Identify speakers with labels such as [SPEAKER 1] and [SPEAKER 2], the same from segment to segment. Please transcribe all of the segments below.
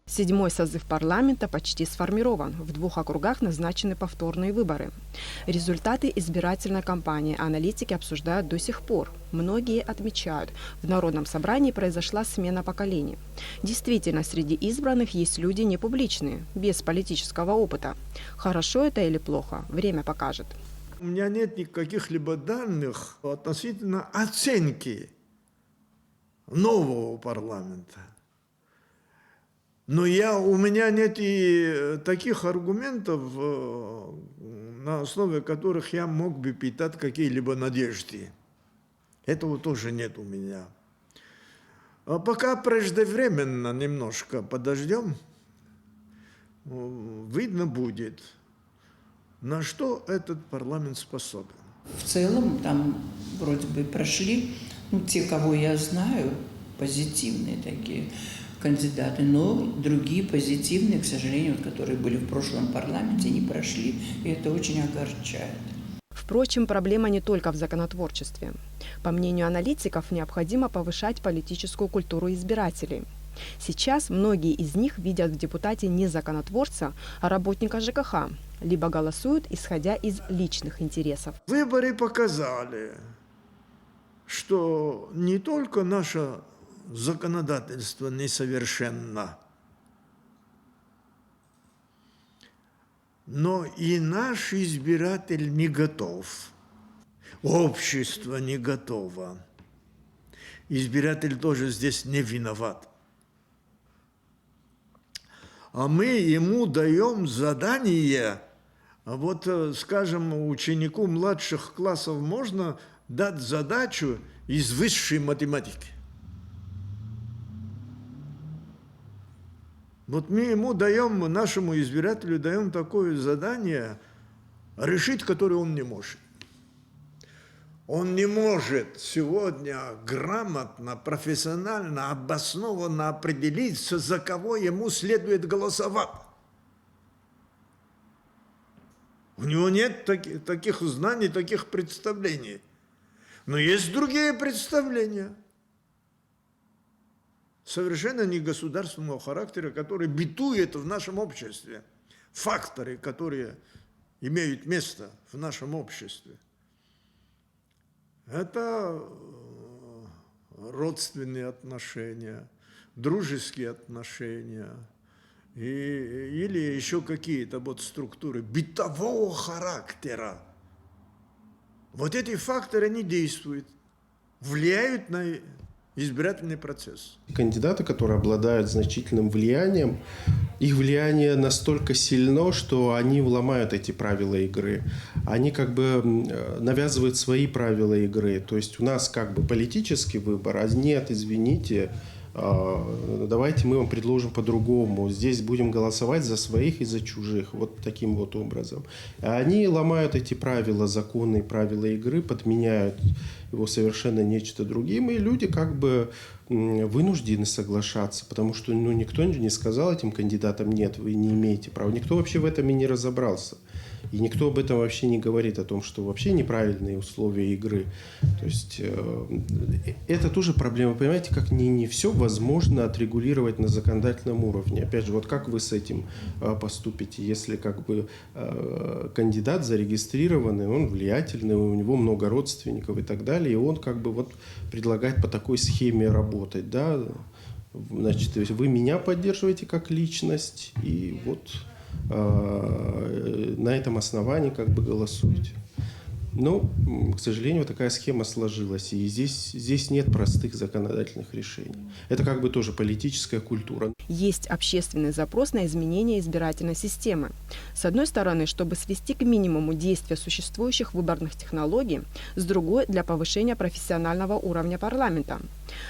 [SPEAKER 1] Седьмой созыв парламента почти сформирован. В 2 округах назначены повторные выборы. Результаты избирательной кампании аналитики обсуждают до сих пор. Многие отмечают, в Народном собрании произошла смена поколений. Действительно, среди избранных есть люди непубличные, без политического опыта. Хорошо это или плохо, время покажет.
[SPEAKER 2] У меня нет никаких либо данных относительно оценки нового парламента. Но у меня нет и таких аргументов, на основе которых я мог бы питать какие-либо надежды. Этого тоже нет у меня. А пока преждевременно немножко подождем, видно будет, на что этот парламент способен.
[SPEAKER 3] В целом там вроде бы прошли, те, кого я знаю, позитивные такие кандидаты, но другие позитивные, к сожалению, которые были в прошлом парламенте, не прошли, и это очень огорчает.
[SPEAKER 1] Впрочем, проблема не только в законотворчестве. По мнению аналитиков, необходимо повышать политическую культуру избирателей. Сейчас многие из них видят в депутате не законотворца, а работника ЖКХ, либо голосуют, исходя из личных интересов.
[SPEAKER 2] Выборы показали, что не только наше законодательство несовершенно, но и наш избиратель не готов, общество не готово. Избиратель тоже здесь не виноват. А мы ему даем задание, скажем, ученику младших классов можно дать задачу из высшей математики. Мы ему даем, нашему избирателю даем такое задание, решить которое он не может. Он не может сегодня грамотно, профессионально, обоснованно определиться, за кого ему следует голосовать. У него нет таких знаний, таких представлений. Но есть другие представления, совершенно не государственного характера, которые бытуют в нашем обществе. Факторы, которые имеют место в нашем обществе. Это родственные отношения, дружеские отношения или еще какие-то структуры бытового характера. Эти факторы не действуют, влияют на избирательный процесс.
[SPEAKER 4] Кандидаты, которые обладают значительным влиянием, их влияние настолько сильно, что они ломают эти правила игры. Они навязывают свои правила игры. То есть у нас политический выбор, а нет, извините, давайте мы вам предложим по-другому. Здесь будем голосовать за своих и за чужих. Таким образом. А они ломают эти правила, законы, правила игры, подменяют его совершенно нечто другим. И люди вынуждены соглашаться, потому что никто не сказал этим кандидатам: нет, вы не имеете права. Никто вообще в этом и не разобрался. И никто об этом вообще не говорит, о том, что вообще неправильные условия игры. То есть это тоже проблема. Понимаете, как не все возможно отрегулировать на законодательном уровне. Опять же, как вы с этим поступите, если кандидат зарегистрированный, он влиятельный, у него много родственников и так далее, и он предлагает по такой схеме работать, да? Значит, вы меня поддерживаете как личность, и на этом основании голосуете. Но, к сожалению, такая схема сложилась, и здесь нет простых законодательных решений. Это тоже политическая культура.
[SPEAKER 1] Есть общественный запрос на изменение избирательной системы. С одной стороны, чтобы свести к минимуму действия существующих выборных технологий, с другой – для повышения профессионального уровня парламента.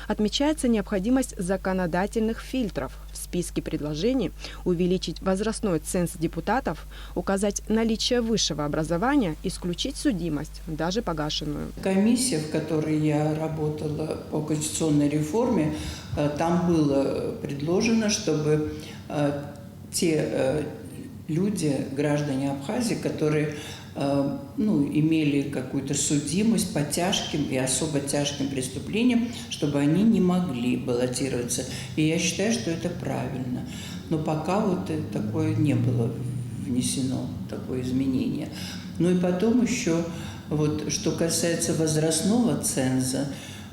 [SPEAKER 1] Отмечается необходимость законодательных фильтров. В списке предложений увеличить возрастной ценз депутатов, указать наличие высшего образования, исключить судимость, даже погашенную.
[SPEAKER 3] Комиссия, в которой я работала по конституционной реформе, там было предложено, чтобы те люди, граждане Абхазии, которые имели какую-то судимость по тяжким и особо тяжким преступлениям, чтобы они не могли баллотироваться. И я считаю, что это правильно. но пока вот такое не было внесено, такое изменение. Ну и потом еще, вот, что касается возрастного ценза,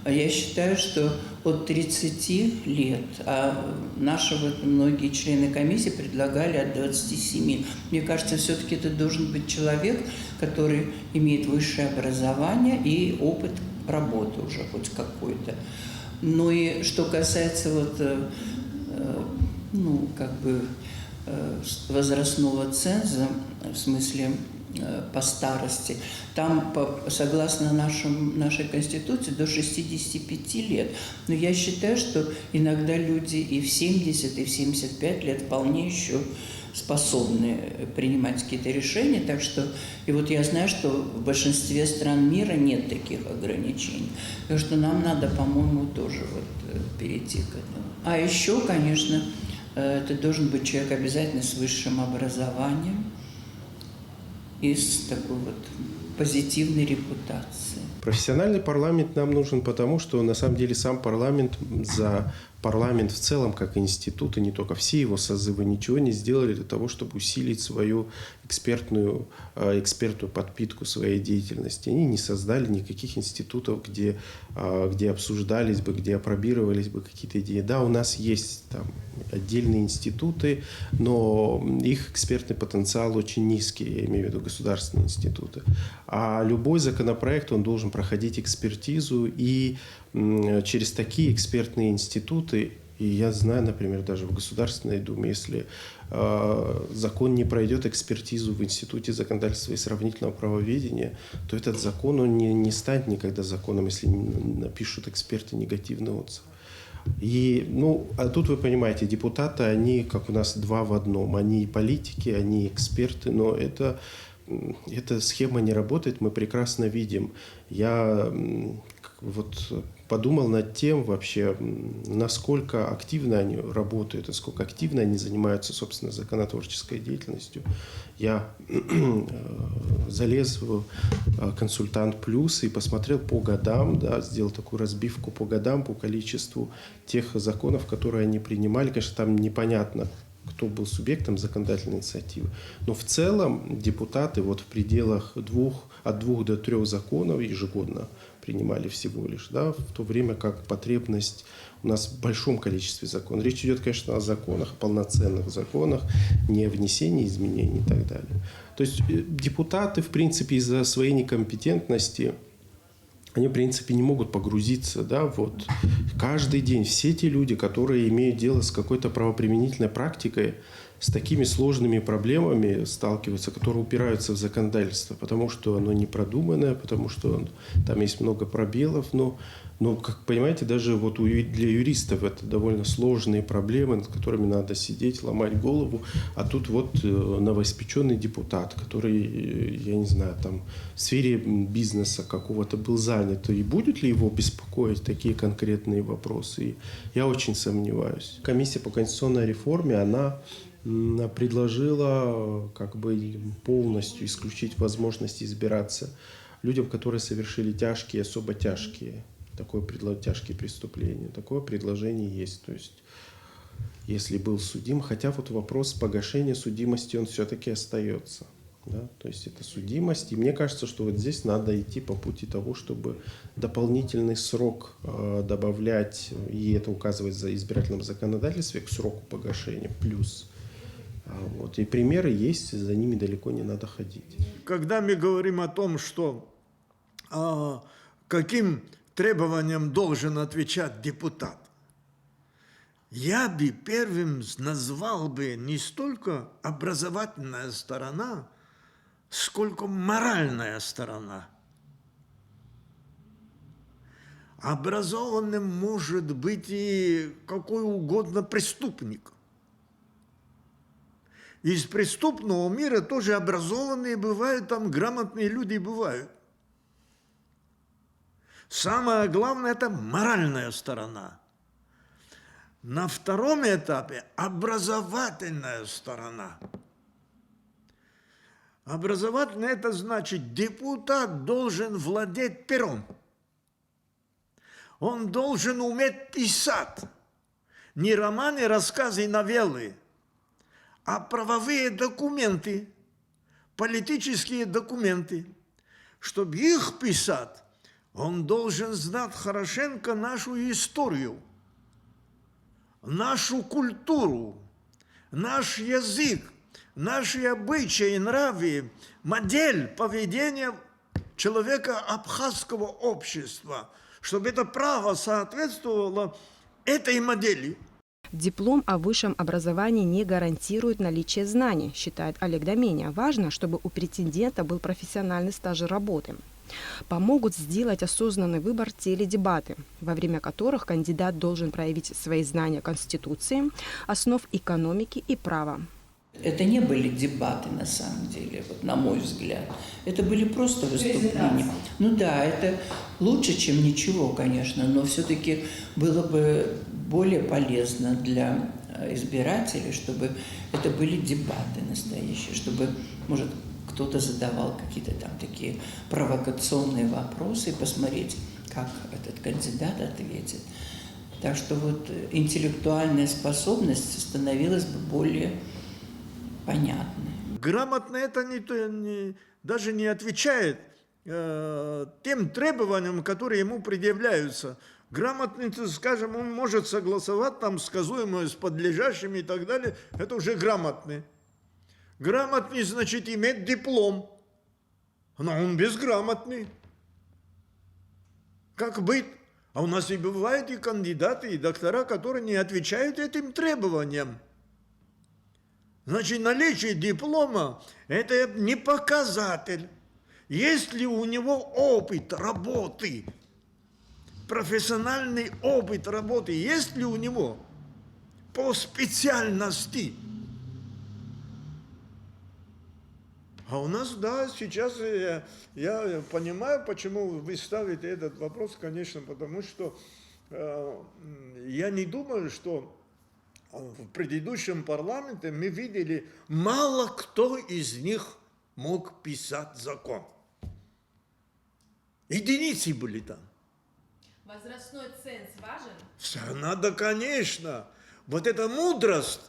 [SPEAKER 3] я считаю, что от 30 лет, а наши вот многие члены комиссии предлагали от 27. Мне кажется, все-таки это должен быть человек, который имеет высшее образование и опыт работы уже хоть какой-то. Ну и что касается вот, ну, как бы возрастного ценза, в смысле по старости, там, согласно нашей Конституции, до 65 лет. Но я считаю, что иногда люди и в 70, и в 75 лет вполне еще способны принимать какие-то решения. Так что, и вот я знаю, что в большинстве стран мира нет таких ограничений. Так что нам надо, по-моему, тоже вот перейти к этому. А еще, конечно, это должен быть человек обязательно с высшим образованием и с такой вот позитивной репутацией.
[SPEAKER 4] Профессиональный парламент нам нужен потому, что на самом деле сам парламент за парламент в целом, как институт, и не только все его созывы, ничего не сделали для того, чтобы усилить свою экспертную подпитку своей деятельности. Они не создали никаких институтов, где обсуждались бы, где апробировались бы какие-то идеи. Да, у нас есть там отдельные институты, но их экспертный потенциал очень низкий, я имею в виду государственные институты. А любой законопроект, он должен проходить экспертизу, и через такие экспертные институты, и я знаю, например, даже в Государственной Думе, если закон не пройдет экспертизу в Институте законодательства и сравнительного правоведения, то этот закон он не станет никогда законом, если не напишут эксперты негативный отзыв. И, а тут вы понимаете, депутаты, они, как у нас, два в одном. Они и политики, они и эксперты, но эта схема не работает, мы прекрасно видим. Я вот подумал над тем вообще, насколько активно они работают, насколько активно они занимаются, собственно, законотворческой деятельностью. Я залез в «Консультант Плюс» и посмотрел по годам, да, сделал такую разбивку по годам, по количеству тех законов, которые они принимали. Конечно, там непонятно, кто был субъектом законодательной инициативы. Но в целом депутаты вот в пределах от 2 до 3 законов ежегодно принимали всего лишь, да, в то время как потребность у нас в большом количестве законов. Речь идет, конечно, о законах, о полноценных законах, не о внесении изменений и так далее. То есть депутаты, в принципе, из-за своей некомпетентности, они, в принципе, не могут погрузиться, да, вот каждый день. Все те люди, которые имеют дело с какой-то правоприменительной практикой, с такими сложными проблемами сталкиваются, которые упираются в законодательство, потому что оно не продуманное, потому что там есть много пробелов. Но как понимаете, даже вот для юристов это довольно сложные проблемы, над которыми надо сидеть, ломать голову. А тут вот новоиспеченный депутат, который, я не знаю, там в сфере бизнеса какого-то был занят. И будет ли его беспокоить такие конкретные вопросы? И я очень сомневаюсь. Комиссия по конституционной реформе, она предложила как бы полностью исключить возможность избираться людям, которые совершили тяжкие, особо тяжкие, тяжкие преступления. Такое предложение есть. То есть, если был судим, хотя вот вопрос погашения судимости, он все-таки остается. Да? То есть, это судимость. И мне кажется, что вот здесь надо идти по пути того, чтобы дополнительный срок добавлять, и это указывать за избирательном законодательстве, к сроку погашения, плюс. Вот. И примеры есть, за ними далеко не надо ходить.
[SPEAKER 2] Когда мы говорим о том, что каким требованиям должен отвечать депутат, я бы первым назвал бы не столько образовательная сторона, сколько моральная сторона. Образованным может быть и какой угодно преступник. Из преступного мира тоже образованные бывают, там грамотные люди бывают. Самое главное – это моральная сторона. На втором этапе – образовательная сторона. Образовательная – это значит, депутат должен владеть пером. Он должен уметь писать. Не романы, рассказы, новеллы, а правовые документы, политические документы. Чтобы их писать, он должен знать хорошенько нашу историю, нашу культуру, наш язык, наши обычаи, нравы, модель поведения человека абхазского общества, чтобы это право соответствовало этой модели.
[SPEAKER 1] Диплом о высшем образовании не гарантирует наличие знаний, считает Олег Доменя. Важно, чтобы у претендента был профессиональный стаж работы. Помогут сделать осознанный выбор теледебаты, во время которых кандидат должен проявить свои знания Конституции, основ экономики и права.
[SPEAKER 3] Это не были дебаты, на самом деле, вот на мой взгляд. Это были просто выступления. Ну да, это лучше, чем ничего, конечно, но все-таки было бы более полезно для избирателей, чтобы это были дебаты настоящие, чтобы, может, кто-то задавал какие-то там такие провокационные вопросы и посмотреть, как этот кандидат ответит. Так что вот интеллектуальная способность становилась бы более понятно.
[SPEAKER 2] Грамотно это даже не отвечает тем требованиям, которые ему предъявляются. Грамотный, скажем, он может согласовать там сказуемое с подлежащими и так далее. Это уже грамотный. Грамотный, значит, иметь диплом. Но он безграмотный. Как быть? А у нас и бывают и кандидаты, и доктора, которые не отвечают этим требованиям. Значит, наличие диплома – это не показатель. Есть ли у него опыт работы, профессиональный опыт работы, есть ли у него по специальности? А у нас, да, сейчас я понимаю, почему вы ставите этот вопрос, конечно, потому что я не думаю, что в предыдущем парламенте мы видели, мало кто из них мог писать закон. Единицы были там.
[SPEAKER 1] Возрастной ценз важен?
[SPEAKER 2] Все надо, конечно. Вот эта мудрость,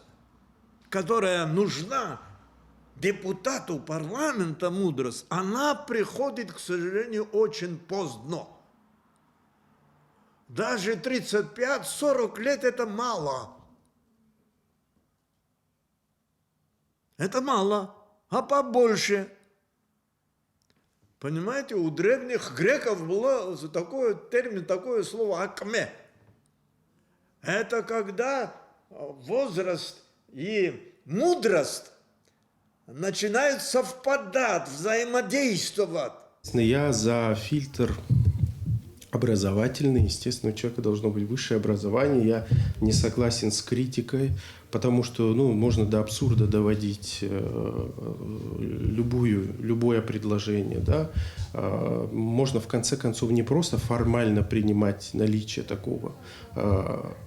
[SPEAKER 2] которая нужна депутату парламента, мудрость, она приходит, к сожалению, очень поздно. Даже 35-40 лет это мало. Это мало, а побольше. Понимаете, у древних греков было такой термин, такое слово «акме». Это когда возраст и мудрость начинают совпадать, взаимодействовать.
[SPEAKER 4] Я за фильтр образовательный. Естественно, у человека должно быть высшее образование. Я не согласен с критикой, потому что можно до абсурда доводить любое предложение. Да? Можно, в конце концов, не просто формально принимать наличие такого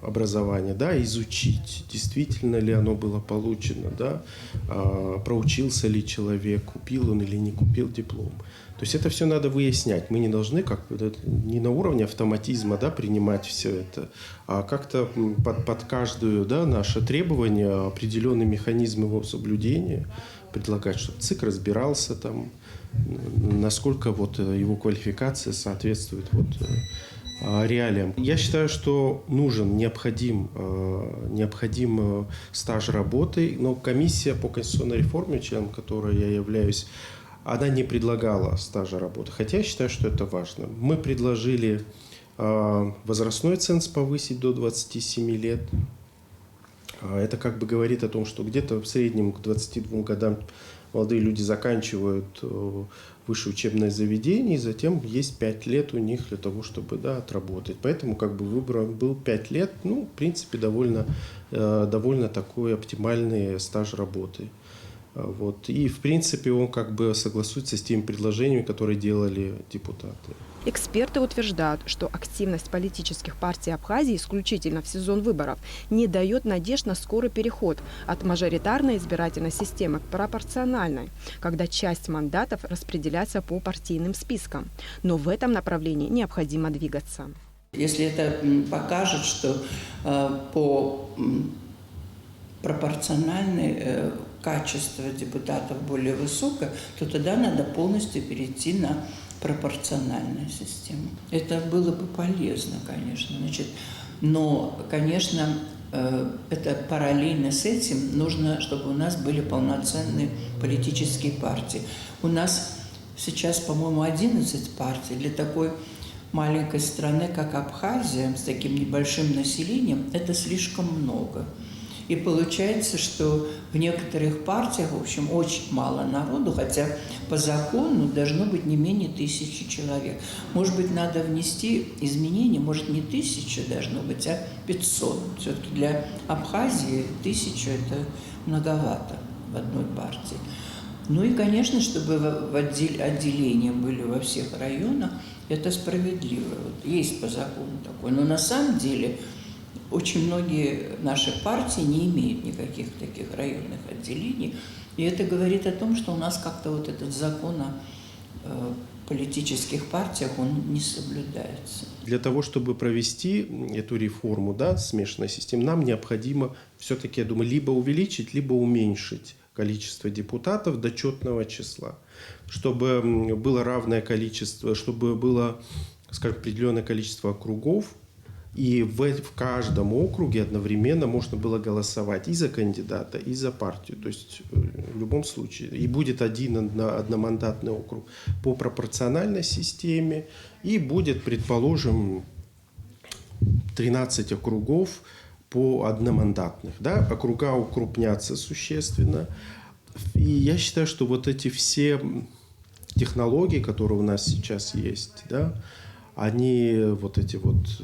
[SPEAKER 4] образования, да, изучить, действительно ли оно было получено, да? Проучился ли человек, купил он или не купил диплом. То есть это все надо выяснять. Мы не должны не на уровне автоматизма, да, принимать все это, а как-то под каждое, да, наше требование определенный механизм его соблюдения предлагать, чтобы ЦИК разбирался там, насколько его квалификация соответствует реалиям. Я считаю, что необходим стаж работы, но комиссия по конституционной реформе, членом которой я являюсь, она не предлагала стажа работы, хотя я считаю, что это важно. Мы предложили возрастной ценз повысить до 27 лет. Это говорит о том, что где-то в среднем к 22 годам молодые люди заканчивают высшее учебное заведение, и затем есть 5 лет у них для того, чтобы отработать. Поэтому выбор был 5 лет, в принципе, довольно такой оптимальный стаж работы. И, в принципе, он согласуется с теми предложениями, которые делали депутаты.
[SPEAKER 1] Эксперты утверждают, что активность политических партий Абхазии исключительно в сезон выборов не дает надежд на скорый переход от мажоритарной избирательной системы к пропорциональной, когда часть мандатов распределяется по партийным спискам. Но в этом направлении необходимо двигаться.
[SPEAKER 3] Если это покажет, что по пропорциональное качество депутатов более высокое, то тогда надо полностью перейти на пропорциональную систему. Это было бы полезно, конечно. Значит, но, конечно, это параллельно с этим нужно, чтобы у нас были полноценные политические партии. У нас сейчас, по-моему, 11 партий. Для такой маленькой страны, как Абхазия, с таким небольшим населением, это слишком много. И получается, что в некоторых партиях, в общем, очень мало народу, хотя по закону должно быть не менее 1000 человек. Может быть, надо внести изменения, может, не 1000 должно быть, а 500. Все-таки для Абхазии 1000 – это многовато в одной партии. Ну и, конечно, чтобы отделения были во всех районах, это справедливо. Вот есть по закону такое. Но на самом деле очень многие наши партии не имеют никаких таких районных отделений. И это говорит о том, что у нас как-то вот этот закон о политических партиях, он не соблюдается.
[SPEAKER 4] Для того, чтобы провести эту реформу, да, смешанной системы, нам необходимо все-таки, я думаю, либо увеличить, либо уменьшить количество депутатов до четного числа, чтобы было равное количество, чтобы было, скажем, определенное количество округов, и в каждом округе одновременно можно было голосовать и за кандидата, и за партию. То есть в любом случае. И будет один одномандатный округ по пропорциональной системе, и будет, предположим, 13 округов по одномандатных. Да? Округа укрупнятся существенно. И я считаю, что вот эти все технологии, которые у нас сейчас есть, да, они, вот эти вот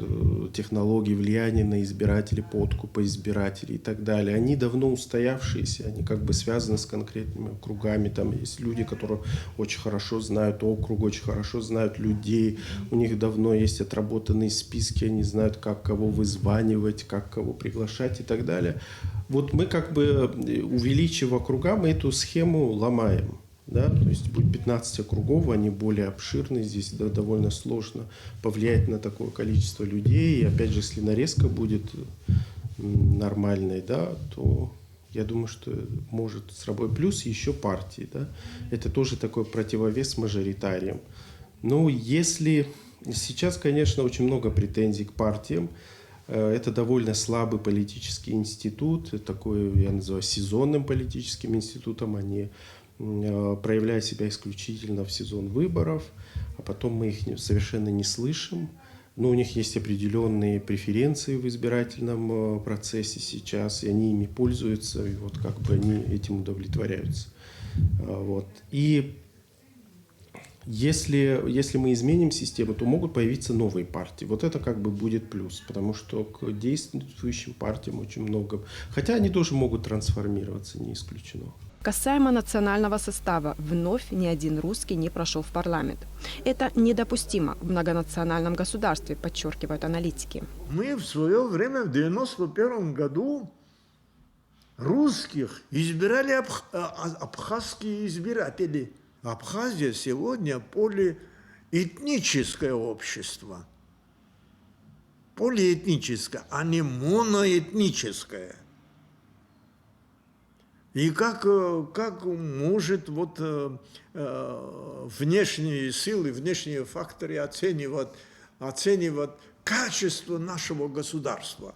[SPEAKER 4] технологии влияния на избирателей, подкупа избирателей и так далее, они давно устоявшиеся, они как бы связаны с конкретными округами. Там есть люди, которые очень хорошо знают округ, очень хорошо знают людей, у них давно есть отработанные списки, они знают, как кого вызванивать, как кого приглашать и так далее. Вот мы как бы, увеличив округа, мы эту схему ломаем. Да? То есть будет 15 округов, они более обширные, здесь довольно сложно повлиять на такое количество людей. И опять же, если нарезка будет нормальной, да, то я думаю, что может сработать. Плюс еще партии. Да? Это тоже такой противовес мажоритариям. Но если сейчас, конечно, очень много претензий к партиям, это довольно слабый политический институт, такой, я называю, сезонным политическим институтом. Они проявляют себя исключительно в сезон выборов, а потом мы их совершенно не слышим. Но у них есть определенные преференции в избирательном процессе сейчас, и они ими пользуются, и вот как бы они этим удовлетворяются. Вот. И если мы изменим систему, то могут появиться новые партии. Вот это как бы будет плюс, потому что к действующим партиям очень много. Хотя они тоже могут трансформироваться, не исключено.
[SPEAKER 1] Касаемо национального состава, вновь ни один русский не прошел в парламент. Это недопустимо в многонациональном государстве, подчеркивают аналитики.
[SPEAKER 2] Мы в свое время, в 1991 году, русских избирали абхазские избиратели. Абхазия сегодня полиэтническое общество. Полиэтническое, а не моноэтническое. И как может вот внешние силы, внешние факторы оценивать качество нашего государства?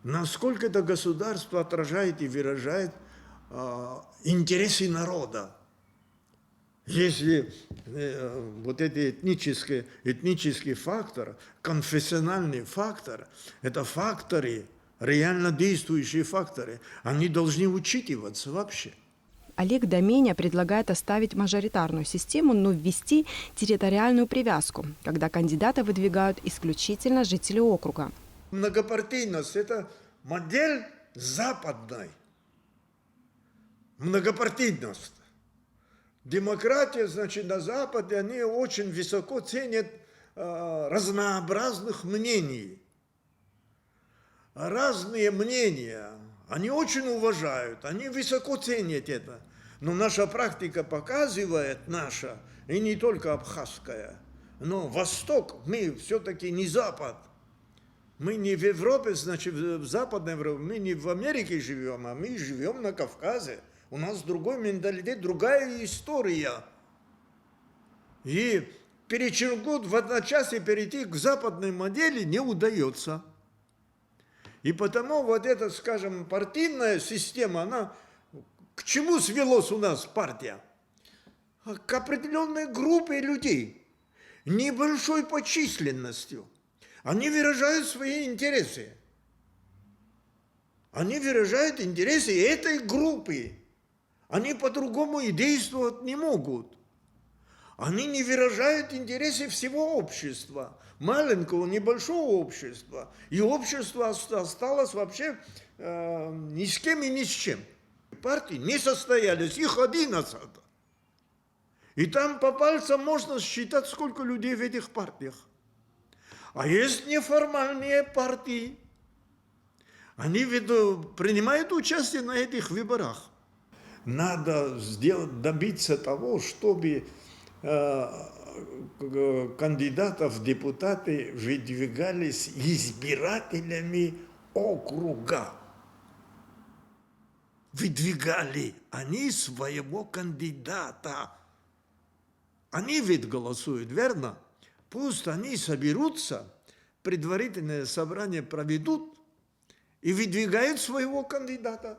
[SPEAKER 2] Насколько это государство отражает и выражает интересы народа? Если вот этот этнический фактор, конфессиональный фактор, это факторы, реально действующие факторы, они должны учитываться вообще.
[SPEAKER 1] Олег Доменя предлагает оставить мажоритарную систему, но ввести территориальную привязку, когда кандидаты выдвигают исключительно жители округа.
[SPEAKER 2] Многопартийность – это модель западной. Многопартийность. Демократия, значит, на Западе, они очень высоко ценят разнообразных мнений. Разные мнения, они очень уважают, они высоко ценят это. Но наша практика показывает, и не только абхазская, но Восток, мы все-таки не Запад. Мы не в Европе, значит, в Западной Европе, мы не в Америке живем, а мы живем на Кавказе. У нас другой менталитет, другая история. И перечеркнуть в одночасье перейти к западной модели не удается. И потому вот эта, скажем, партийная система, она к чему свелась у нас партия? К определенной группе людей, небольшой по численностью. Они выражают свои интересы. Они выражают интересы этой группы. Они по-другому и действовать не могут. Они не выражают интересы всего общества, маленького, небольшого общества. И общество осталось вообще ни с кем и ни с чем. Партии не состоялись, их 11. И там по пальцам можно считать, сколько людей в этих партиях. А есть неформальные партии. Они принимают участие на этих выборах. Надо добиться того, чтобы кандидатов в депутаты выдвигались избирателями округа. Выдвигали они своего кандидата. Они ведь голосуют, верно? Пусть они соберутся, предварительное собрание проведут и выдвигают своего кандидата.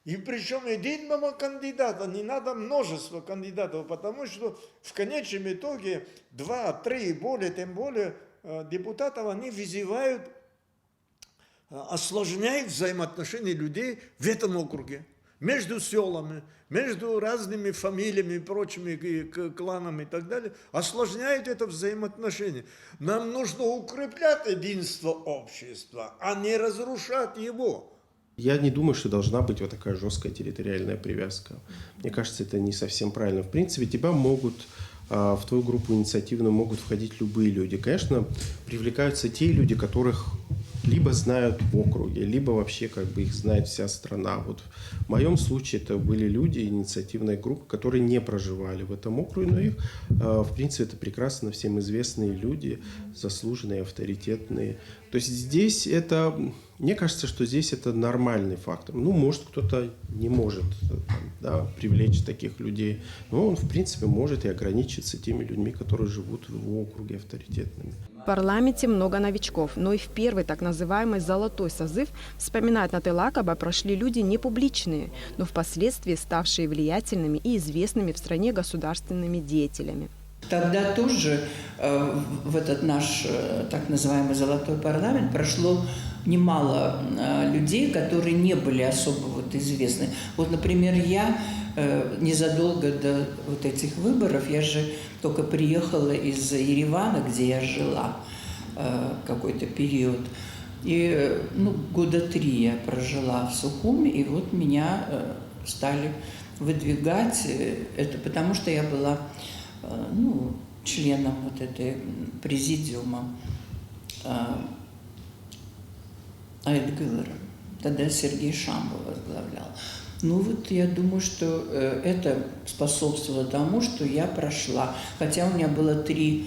[SPEAKER 2] И причем единого кандидата, не надо множество кандидатов, потому что в конечном итоге 2, 3 и более, тем более депутатов они вызывают, осложняют взаимоотношения людей в этом округе. Между селами, между разными фамилиями и прочими кланами и так далее, осложняют это взаимоотношение. Нам нужно укреплять единство общества, а не разрушать его.
[SPEAKER 4] Я не думаю, что должна быть вот такая жесткая территориальная привязка. Мне кажется, это не совсем правильно. В принципе, тебя могут, в твою группу инициативную могут входить любые люди. Конечно, привлекаются те люди, которых либо знают в округе, либо вообще как бы их знает вся страна. Вот в моем случае это были люди инициативной группы, которые не проживали в этом округе, но их, в принципе, это прекрасно всем известные люди, заслуженные, авторитетные. То есть здесь это, мне кажется, что здесь это нормальный фактор. Ну, может, кто-то не может привлечь таких людей, но он, в принципе, может и ограничиться теми людьми, которые живут в его округе авторитетными.
[SPEAKER 1] В парламенте много новичков, но и в первый так называемый «золотой созыв», вспоминает Наталя Лакаба, прошли люди не публичные, но впоследствии ставшие влиятельными и известными в стране государственными деятелями.
[SPEAKER 3] Тогда тоже в этот наш так называемый «золотой парламент» прошло немало людей, которые не были особо вот известны. Вот, например, я незадолго до вот этих выборов, я же только приехала из Еревана, где я жила какой-то период. И года 3 я прожила в Сухуми, и вот меня стали выдвигать. Это потому, что я была членом вот этой президиума Айтгылара. Тогда Сергей Шамбов возглавлял. Ну вот я думаю, что это способствовало тому, что я прошла. Хотя у меня было 3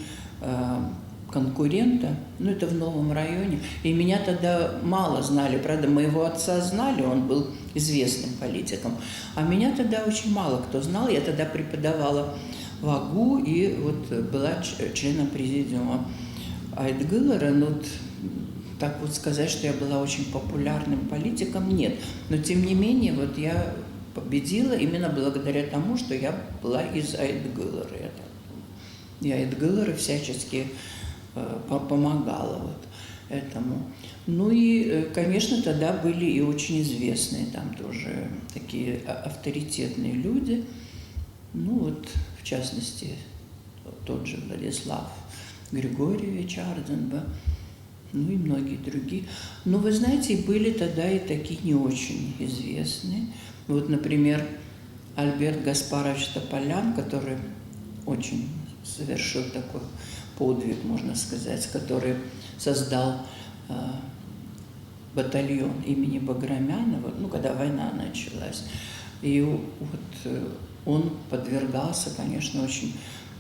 [SPEAKER 3] конкурента, это в Новом районе, и меня тогда мало знали. Правда, моего отца знали, он был известным политиком, а меня тогда очень мало кто знал. Я тогда преподавала в АГУ и вот была членом президиума Айтгылара. Так вот сказать, что я была очень популярным политиком, нет. Но тем не менее, вот я победила именно благодаря тому, что я была из Айтгылара. И Айтгылара всячески помогала вот этому. Ну и, конечно, тогда были и очень известные там тоже такие авторитетные люди. В частности, тот же Владислав Григорьевич Арденба, и многие другие. Но, вы знаете, были тогда и такие не очень известные. Вот, например, Альберт Гаспарович Тополян, который очень совершил такой подвиг, можно сказать, который создал батальон имени Баграмянова, когда война началась. И вот он подвергался, конечно, очень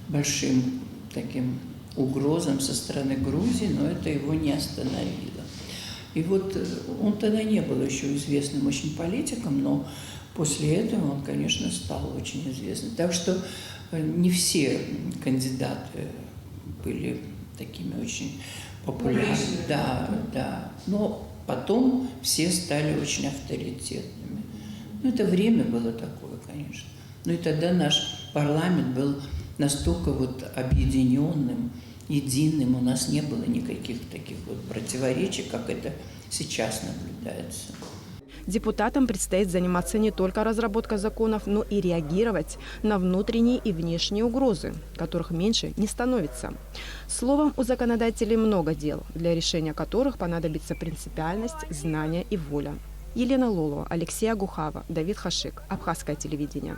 [SPEAKER 3] большим таким угрозам со стороны Грузии, но это его не остановило. И вот он тогда не был еще известным очень политиком, но после этого он, конечно, стал очень известным. Так что не все кандидаты были такими очень популярными. Да, да. Но потом все стали очень авторитетными. Ну, это время было такое, конечно. Ну и тогда наш парламент был настолько вот объединенным, единым. У нас не было никаких таких вот противоречий, как это сейчас наблюдается.
[SPEAKER 1] Депутатам предстоит заниматься не только разработкой законов, но и реагировать на внутренние и внешние угрозы, которых меньше не становится. Словом, у законодателей много дел, для решения которых понадобится принципиальность, знания и воля. Елена Лолова, Алексей Агухава, Давид Хашик. Абхазское телевидение.